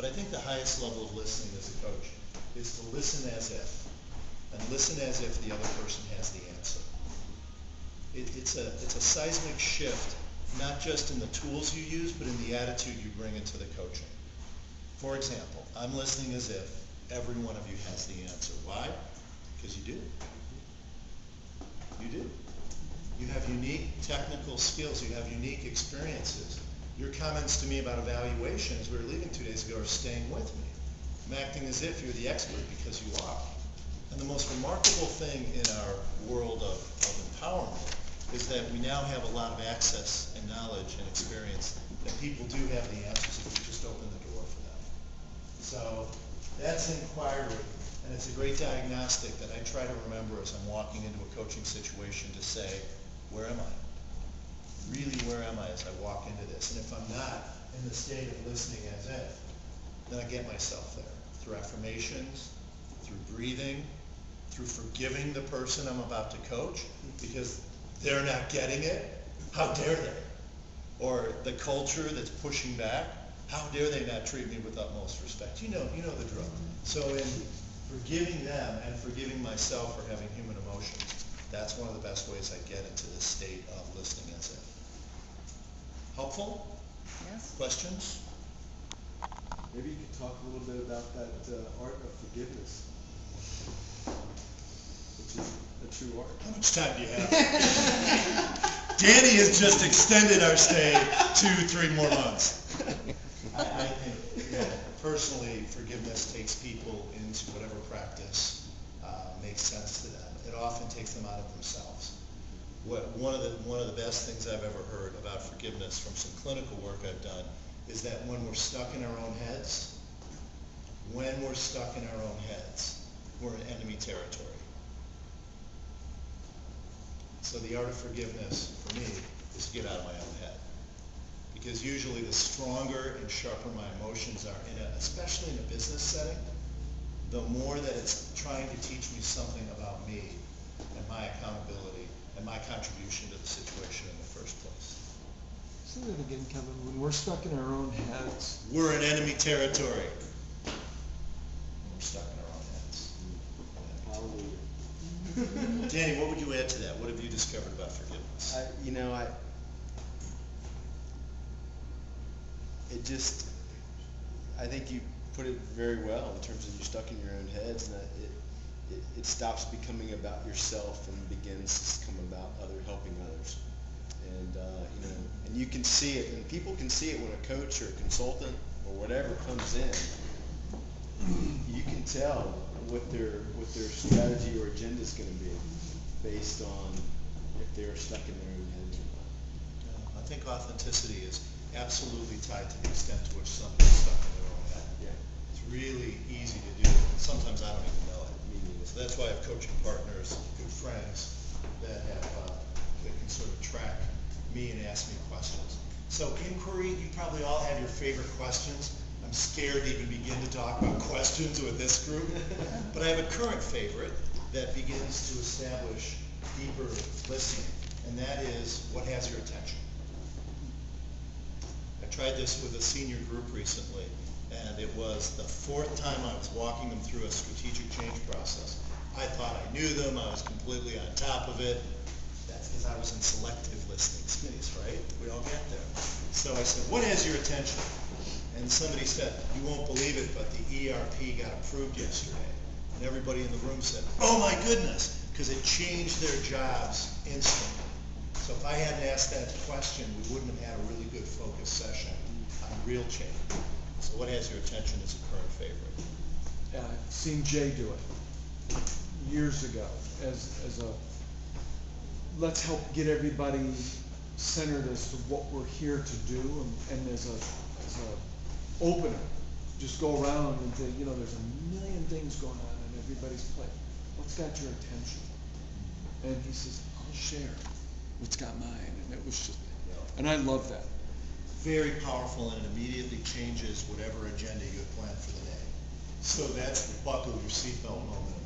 But I think the highest level of listening as a coach is to listen as if, and listen as if the other person has the answer. It's a seismic shift, not just in the tools you use, but in the attitude you bring into the coaching. For example, I'm listening as if every one of you has the answer. Why? Because you do. You do. You have unique technical skills. You have unique experiences. Your comments to me about evaluation as we were leaving 2 days ago are staying with me. I'm acting as if you're the expert because you are. And the most remarkable thing in our world of empowerment is that we now have a lot of access and knowledge and experience that people do have the answers if we just open the door for them. So that's inquiry, and it's a great diagnostic that I try to remember as I'm walking into a coaching situation to say, where am I? Really, where am I as I walk into this? And if I'm not in the state of listening as if, then I get myself there through affirmations, through breathing, through forgiving the person I'm about to coach because they're not getting it. How dare they? Or the culture that's pushing back. How dare they not treat me with utmost respect? You know the drill. So in forgiving them and forgiving myself for having human emotions, that's one of the best ways I get into this state of listening as if. Helpful? Yes. Questions? Maybe you could talk a little bit about that art of forgiveness, which is a true art. How much time do you have? Danny has just extended our stay 2-3 more months. I think, personally, forgiveness takes people into whatever practice makes sense to them. It often takes them out of themselves. One of the best things I've ever heard about forgiveness from some clinical work I've done is that when we're stuck in our own heads, we're in enemy territory. So the art of forgiveness for me is to get out of my own head. Because usually the stronger and sharper my emotions are, especially in a business setting, the more that it's trying to teach me something about me and my accountability and my contribution to the situation in the first place. Say that again, Kevin. When we're stuck in our own heads, we're in enemy territory. We're stuck in our own heads. Hallelujah. Danny, what would you add to that? What have you discovered about forgiveness? I think you put it very well in terms of you're stuck in your own heads, and that it stops becoming about yourself and begins to become about helping others. And and you can see it, and people can see it when a coach or a consultant or whatever comes in. You can tell what their strategy or agenda is going to be based on if they're stuck in their own heads or not. I think authenticity is absolutely tied to the extent to which somebody's stuck in their own head. Yeah. It's really easy to do. Sometimes I don't even know it. So that's why I have coaching partners, good friends that can sort of track me and ask me questions. So inquiry, you probably all have your favorite questions. I'm scared to even begin to talk about questions with this group. But I have a current favorite that begins to establish deeper listening, and that is, what has your attention? I tried this with a senior group recently, and it was the 4th time I was walking them through a strategic change process. I thought I knew them, I was completely on top of it. That's because I was in selective listening space, right? We all get there. So I said, what has your attention? And somebody said, you won't believe it, but the ERP got approved yesterday. And everybody in the room said, oh my goodness, because it changed their jobs instantly. So if I hadn't asked that question, we wouldn't have had a really good focus session on real change. So what has your attention is a current favorite. I've seen Jay do it years ago as a let's help get everybody centered as to what we're here to do, and as a opener, just go around and say, there's a million things going on in everybody's plate. What's got your attention? And he says, I'll share what's got mine. And it was just, and I love that. Very powerful, and it immediately changes whatever agenda you had planned for the day. So that's the buckle your seatbelt moment